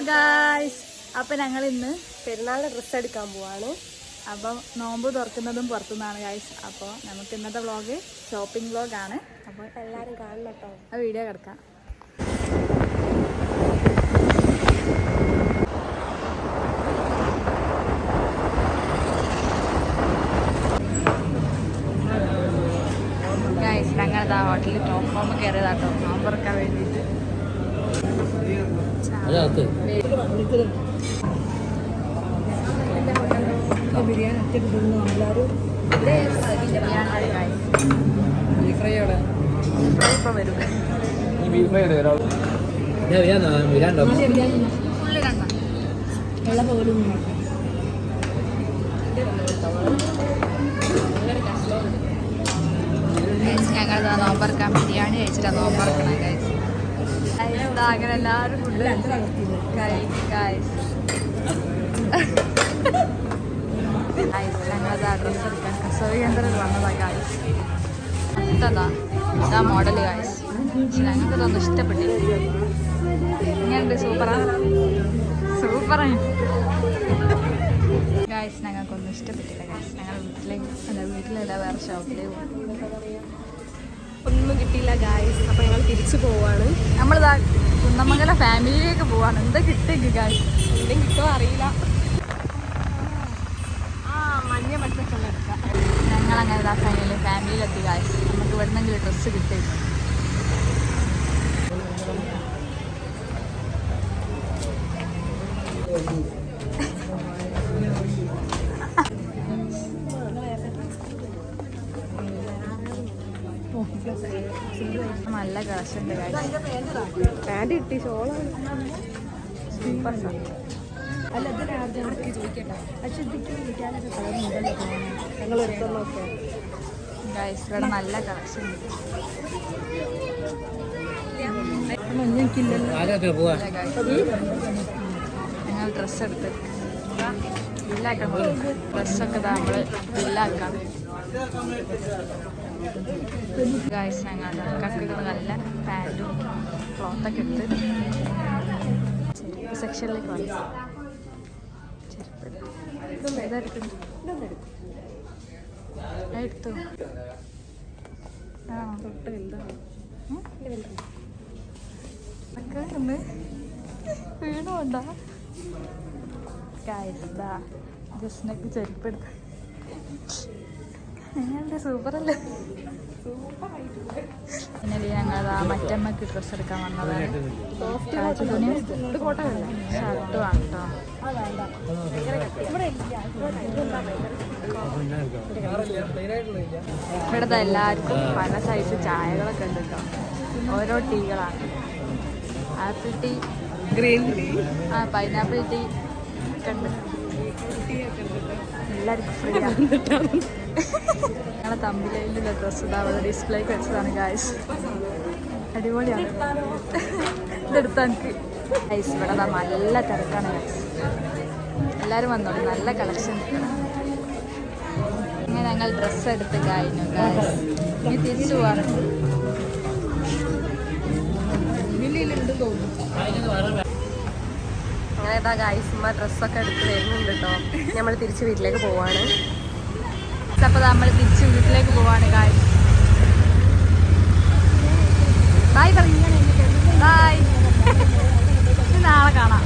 Guys, അപ്പം ഞങ്ങൾ ഇന്ന് പെരുന്നാളിന്റെ ഡ്രസ്സ് എടുക്കാൻ പോവാണ്. അപ്പം നോമ്പ് തുറക്കുന്നതും പുറത്തുനിന്നാണ് ഗായ്സ്. അപ്പോൾ നമുക്ക് ഇന്നത്തെ വ്ളോഗ് ഷോപ്പിംഗ് വ്ളോഗാണ്. അപ്പോൾ എല്ലാവരും കാണണം കേട്ടോ. ആ വീഡിയോ കിടക്കാം. ഗായ്സ്, ഞങ്ങളിതാ ഹോട്ടലിൽ ടോപ്പ് ഹോം കയറിയതാട്ടോ നോമ്പ് തുറക്കാൻ വേണ്ടിയിട്ട്. ബിരിയാണി ഒറ്റക്കിട്ടുന്നു എല്ലാവരും. ഇപ്പൊ വരും വെള്ള പോലും ഞങ്ങൾ നോമ്പറക്കാൻ ബിരിയാണി കഴിച്ചിട്ടാണ് നോമ്പറക്കണം കഴിച്ചു. അങ്ങനെ എല്ലാവരും ഫുഡ് ഞങ്ങളത് ഡ്രസ്സ് എടുക്കാൻ കസവ് കേന്ദ്രത്തിൽ വന്നതാണ് ഗായ്സ്. ഇതാ ഇതാ മോഡൽ ഗായ്സ്. പക്ഷെ ഞങ്ങൾക്ക് ഇതൊന്നും ഇഷ്ടപ്പെട്ടില്ല. ഇങ്ങനെയുണ്ട്. സൂപ്പറാണ് ഗായ്സ്. ഞങ്ങൾക്കൊന്നും ഇഷ്ടപ്പെട്ടില്ല ഗായ്സ്. ഞങ്ങൾ വീട്ടിലല്ല വേറെ ഷോപ്പിലേക്ക് പോകും. ഒന്നും കിട്ടിയില്ല ഗായ്സ്. അപ്പോൾ ഞങ്ങൾ തിരിച്ചു പോവാണ്. നമ്മളിതാ കുന്നമംഗലം ഫാമിലിയിലേക്ക് പോവാണ്. എന്താ കിട്ടിയെങ്കിൽ ഗായ്സ് എന്തെങ്കിലും കിട്ടുമോ അറിയില്ല. മഞ്ഞ പച്ചക്കറി എടുക്കാം. ഞങ്ങളങ്ങനെ ഇതാ ഫാമിലിയിലെത്തി ഗായ്സ്. നമുക്ക് ഇവിടുന്നെങ്കിലും ഡ്രസ്സ് കിട്ടി. നല്ല കളക്ഷൻ്റെ പാൻറ് കിട്ടി. ഷോളാണ് സൂപ്പർ. അല്ല ഇതിനകത്ത് ചോദിക്കട്ടെ. പക്ഷെ വിളിക്കാനൊക്കെ കളർ മുതലൊക്കെ ഞങ്ങൾ എടുത്തോളൊക്കെ ഗൈസ്. ഇവിടെ നല്ല കളക്ഷൻ ഉണ്ട്. ഞങ്ങൾ ഡ്രസ്സ് എടുത്ത് ബില്ലാക്കാൻ പോകും. ഡ്രസ്സൊക്കെ നമ്മൾ ബില്ലാക്കാം ഗൈസ്. ഞങ്ങൾ കക്കികൾ നല്ല പാൻറ്റും ക്ലോത്തൊക്കെ എടുത്ത് ചെരുപ്പ് സെക്ഷനിലേക്ക് വന്നു. ചെരുപ്പ് എടുത്തു. ആ തൊട്ട് എന്താണ് ഒന്ന് വീണുകൊണ്ടാ ഗൈസ്. ഇതാ ജസ്റ്റിനൊക്കെ ചെരുപ്പെടുത്ത്. എങ്ങനെയുണ്ട്? സൂപ്പറല്ലേ? പിന്നെ ഞങ്ങൾ മറ്റമ്മക്ക് ഡ്രസ്സ് എടുക്കാൻ വന്നതാണ്. ഷർട്ട് വാങ്ങട്ടോ. ഇവിടുത്തെ എല്ലാവർക്കും പല സൈസ് ചായകളൊക്കെ ഉണ്ട് കേട്ടോ. ഓരോ ടീകളാണ്. Apple tea, green tea, pineapple tea ഒക്കെ ഉണ്ട്. എല്ലാവർക്കും ഫ്രീ ആണ്. ഞങ്ങളെ തമ്മിലുള്ള ഡ്രസ്സ് ഇതാ അവിടെ ഡിസ്പ്ലേക്ക് വെച്ചതാണ് ഗായ്സ്. അടിപൊളിയാണ്. ഇതെടുത്താ എനിക്ക് ഗൈസ്. ഇവിടെ നല്ല തിരക്കാണ് ഗൈസ്. എല്ലാവരും വന്നോളൂ. നല്ല കളക്ഷൻ. ഇങ്ങനെ ഞങ്ങൾ ഡ്രസ്സ് എടുത്ത് കഴിഞ്ഞു ഗൈസ്. ഇനി തിരിച്ചു പോവാണ്. അങ്ങനെ ഇതാ ഗൈസ് ഡ്രസ്സൊക്കെ എടുത്ത് വരുന്നുണ്ട് കേട്ടോ. നമ്മൾ തിരിച്ച് വീട്ടിലേക്ക് പോവാണ്. അപ്പോൾ നമ്മൾ തിരിച്ച് വീട്ടിലേക്ക് പോവാണ് ഗായ്സ്. ബൈ പറഞ്ഞു. ബൈ. നാളെ കാണാം.